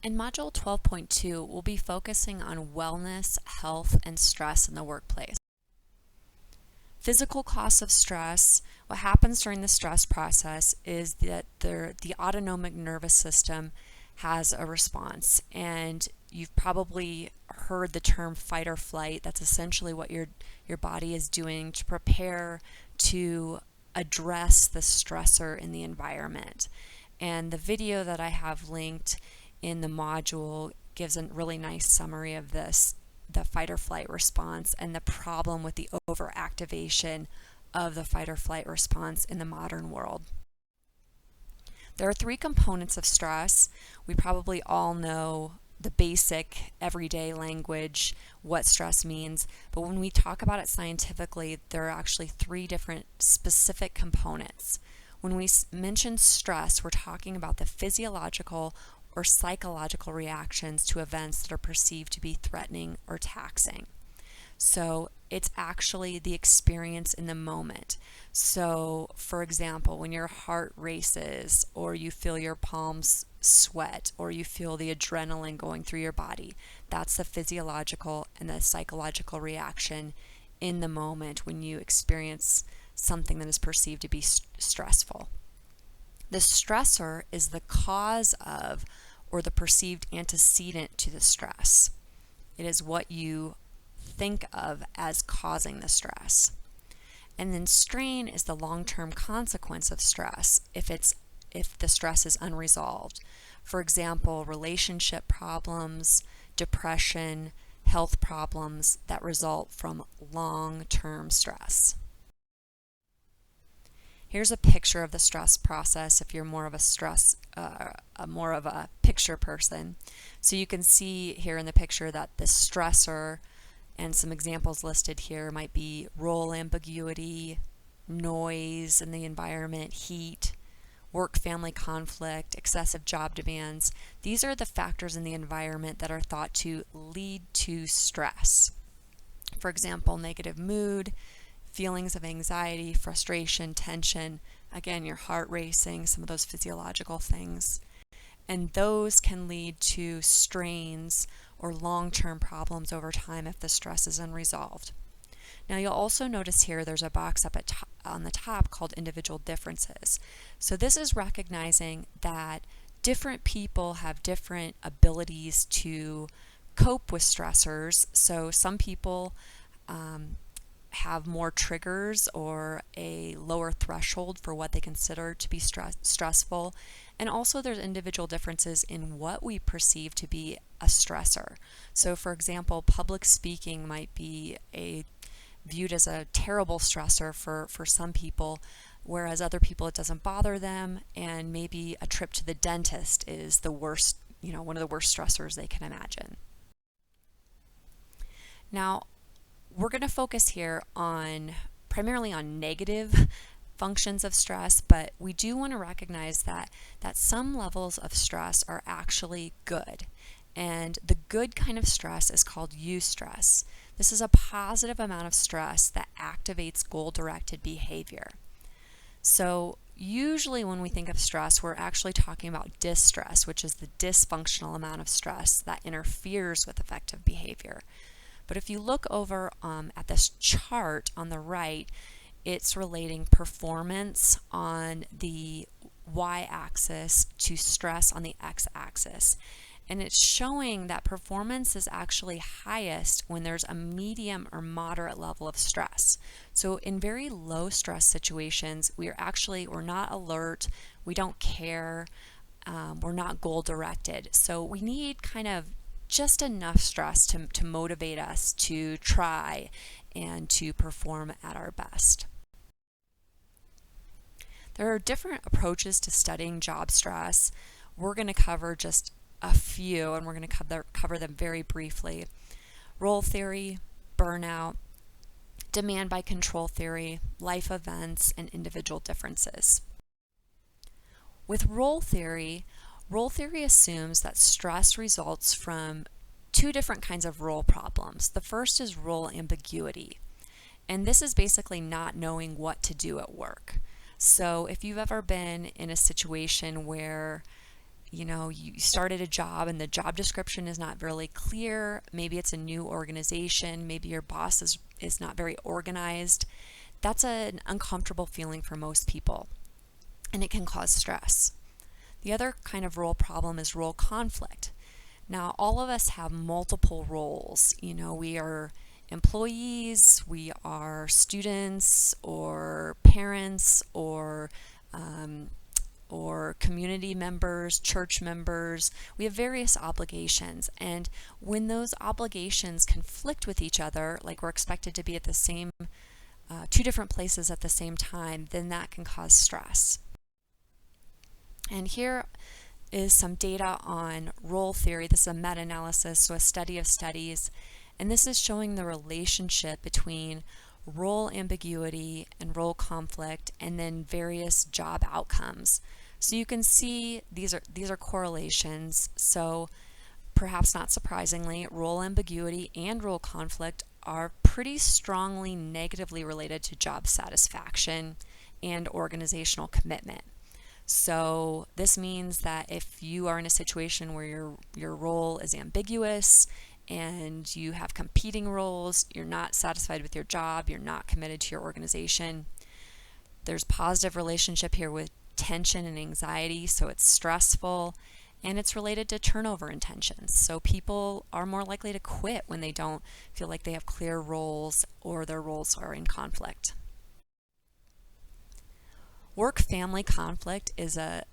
In Module 12.2, we'll be focusing on wellness, health, and stress in the workplace. Physical costs of stress. What happens during the stress process is that the autonomic nervous system has a response, and you've probably heard the term fight or flight. That's essentially what your body is doing to prepare to address the stressor in the environment. And the video that I have linked in the module gives a really nice summary of this, the fight or flight response, and the problem with the overactivation of the fight or flight response in the modern world. There are three components of stress. We probably all know the basic everyday language, what stress means, but when we talk about it scientifically, there are actually three different specific components. When we mention stress, we're talking about the physiological or psychological reactions to events that are perceived to be threatening or taxing. So it's actually the experience in the moment. So, for example, when your heart races, or you feel your palms sweat, or you feel the adrenaline going through your body, that's the physiological and the psychological reaction in the moment when you experience something that is perceived to be stressful. The stressor is the cause of, or the perceived antecedent to the stress. It is what you think of as causing the stress. And then strain is the long-term consequence of stress if the stress is unresolved. For example, relationship problems, depression, health problems that result from long-term stress. Here's a picture of the stress process if you're more of a picture person. So you can see here in the picture that the stressor, and some examples listed here, might be role ambiguity, noise in the environment, heat, work-family conflict, excessive job demands. These are the factors in the environment that are thought to lead to stress. For example, negative mood, feelings of anxiety, frustration, tension, again, your heart racing, some of those physiological things. And those can lead to strains or long-term problems over time if the stress is unresolved. Now you'll also notice here there's a box up on the top called individual differences. So this is recognizing that different people have different abilities to cope with stressors. So some people have more triggers or a lower threshold for what they consider to be stressful. And also there's individual differences in what we perceive to be a stressor. So for example, public speaking might be viewed as a terrible stressor for some people, whereas other people it doesn't bother them, and maybe a trip to the dentist is the worst, one of the worst stressors they can imagine. Now, we're going to focus here primarily on negative functions of stress, but we do want to recognize that some levels of stress are actually good. And the good kind of stress is called eustress. This is a positive amount of stress that activates goal-directed behavior. So usually when we think of stress, we're actually talking about distress, which is the dysfunctional amount of stress that interferes with effective behavior. But if you look over at this chart on the right, it's relating performance on the y-axis to stress on the x-axis. And it's showing that performance is actually highest when there's a medium or moderate level of stress. So in very low stress situations, we're not alert, we don't care, we're not goal directed. So we need kind of just enough stress to motivate us to try and to perform at our best. There are different approaches to studying job stress. We're going to cover just a few, and we're going to cover them very briefly. Role theory, burnout, demand by control theory, life events, and individual differences. With role theory assumes that stress results from two different kinds of role problems. The first is role ambiguity, and this is basically not knowing what to do at work. So if you've ever been in a situation where you started a job and the job description is not really clear. Maybe it's a new organization. Maybe your boss is not very organized. That's an uncomfortable feeling for most people, and it can cause stress. The other kind of role problem is role conflict. Now, all of us have multiple roles. We are employees, we are students, or parents, or community members, church members. We have various obligations, and when those obligations conflict with each other, like we're expected to be at the same two different places at the same time, then that can cause stress. And here is some data on role theory. This is a meta-analysis, so a study of studies, and this is showing the relationship between role ambiguity and role conflict and then various job outcomes. So you can see these are correlations. So perhaps not surprisingly, role ambiguity and role conflict are pretty strongly negatively related to job satisfaction and organizational commitment. So this means that if you are in a situation where your role is ambiguous and you have competing roles, you're not satisfied with your job, you're not committed to your organization, there's positive relationship here with tension and anxiety, so it's stressful, and it's related to turnover intentions. So people are more likely to quit when they don't feel like they have clear roles or their roles are in conflict. Work-family conflict is a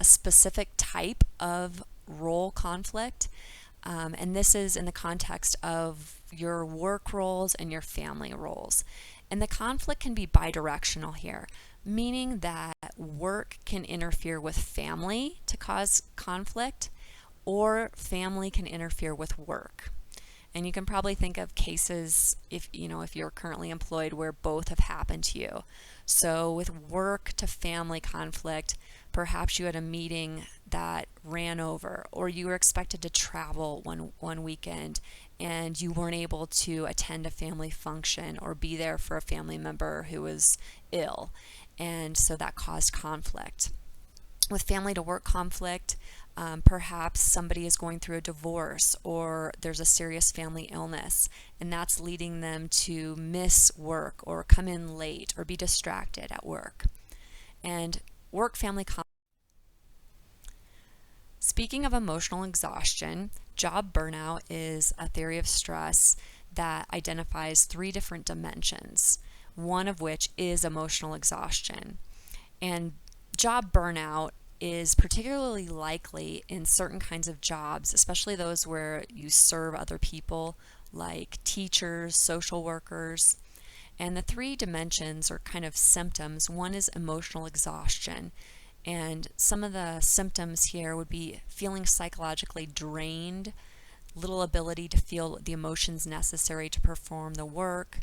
specific type of role conflict, and this is in the context of your work roles and your family roles. And the conflict can be bidirectional here, meaning that work can interfere with family to cause conflict, or family can interfere with work. And you can probably think of cases if you're currently employed where both have happened to you. So with work to family conflict, perhaps you had a meeting that ran over, or you were expected to travel one weekend and you weren't able to attend a family function or be there for a family member who was ill. And so that caused conflict. With family to work conflict, perhaps somebody is going through a divorce or there's a serious family illness, and that's leading them to miss work or come in late or be distracted at work. And work-family conflict. Speaking of emotional exhaustion, job burnout is a theory of stress that identifies 3 different dimensions, one of which is emotional exhaustion. And job burnout is particularly likely in certain kinds of jobs, especially those where you serve other people, like teachers, social workers. And the 3 dimensions are kind of symptoms. One is emotional exhaustion. And some of the symptoms here would be feeling psychologically drained, little ability to feel the emotions necessary to perform the work.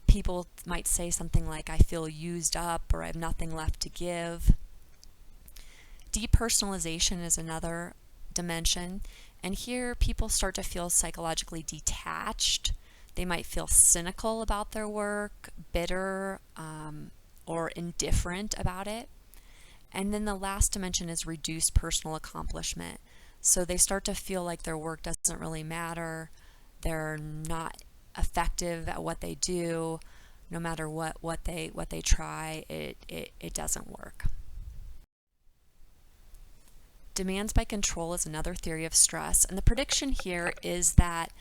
People might say something like, I feel used up, or I have nothing left to give. Depersonalization is another dimension, and here people start to feel psychologically detached. They might feel cynical about their work, bitter, or indifferent about it. And then the last dimension is reduced personal accomplishment. So they start to feel like their work doesn't really matter. They're not effective at what they do. No matter what they try, it doesn't work. Demands by control is another theory of stress, and the prediction here is that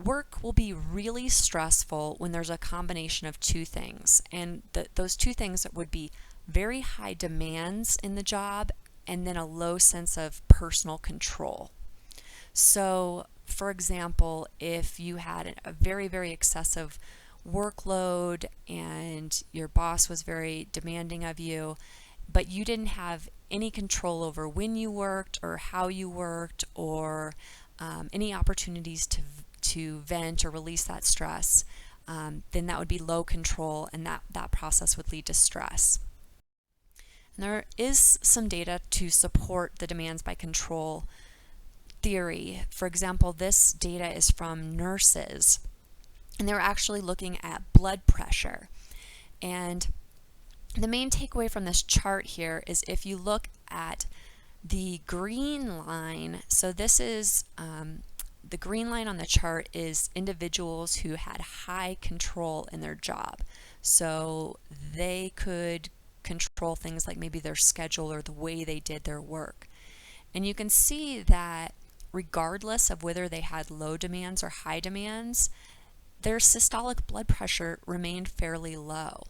work will be really stressful when there's a combination of 2 things, and those 2 things would be very high demands in the job and then a low sense of personal control. So, for example, if you had a very, very excessive workload and your boss was very demanding of you, but you didn't have any control over when you worked or how you worked, or any opportunities to vent or release that stress, then that would be low control, and that process would lead to stress. And there is some data to support the demands by control theory. For example, this data is from nurses, and they were actually looking at blood pressure. And The main takeaway from this chart here is if you look at the green line, so this is the green line on the chart is individuals who had high control in their job. So they could control things like maybe their schedule or the way they did their work. And you can see that regardless of whether they had low demands or high demands, their systolic blood pressure remained fairly low.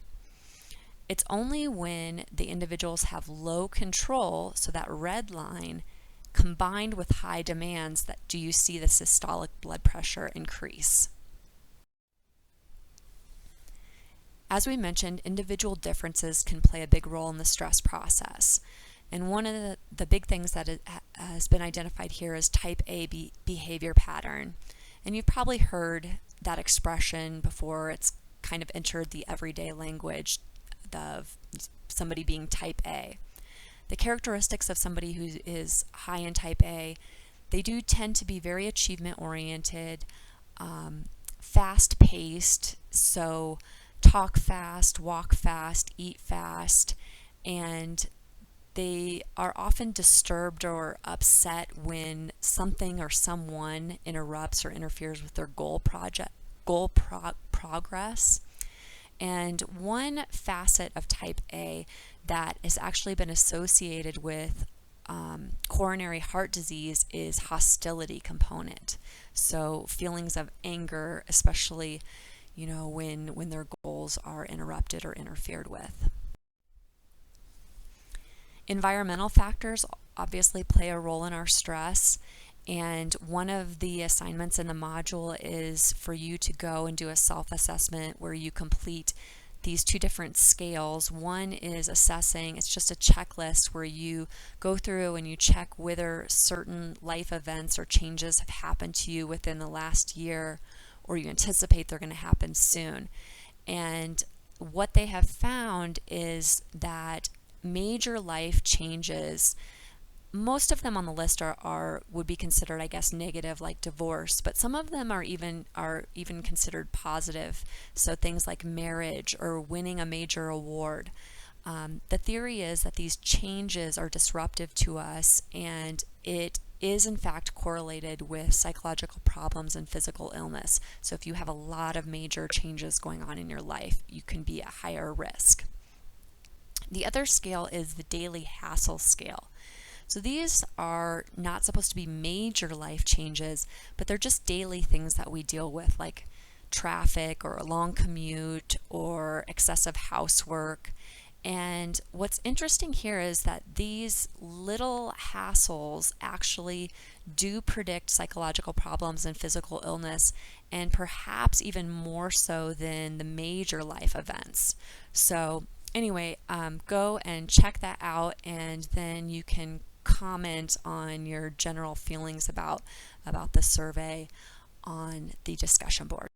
It's only when the individuals have low control, so that red line, combined with high demands, that do you see the systolic blood pressure increase. As we mentioned, individual differences can play a big role in the stress process. And one of the big things that has been identified here is type A behavior pattern. And you've probably heard that expression before. It's kind of entered the everyday language of somebody being type A. The characteristics of somebody who is high in type A, they do tend to be very achievement oriented, fast paced, so talk fast, walk fast, eat fast, and they are often disturbed or upset when something or someone interrupts or interferes with their progress. And one facet of type A that has actually been associated with coronary heart disease is hostility component. So feelings of anger, especially when their goals are interrupted or interfered with. Environmental factors obviously play a role in our stress. And one of the assignments in the module is for you to go and do a self-assessment where you complete these two different scales. One is assessing, it's just a checklist where you go through and you check whether certain life events or changes have happened to you within the last year, or you anticipate they're going to happen soon. And what they have found is that major life changes, most of them on the list would be considered, I guess, negative, like divorce, but some of them are even considered positive. So things like marriage or winning a major award. The theory is that these changes are disruptive to us, and it is in fact correlated with psychological problems and physical illness. So if you have a lot of major changes going on in your life, you can be at higher risk. The other scale is the daily hassle scale. So these are not supposed to be major life changes, but they're just daily things that we deal with, like traffic or a long commute or excessive housework. And what's interesting here is that these little hassles actually do predict psychological problems and physical illness, and perhaps even more so than the major life events. So anyway, go and check that out, and then you can comment on your general feelings about the survey on the discussion board.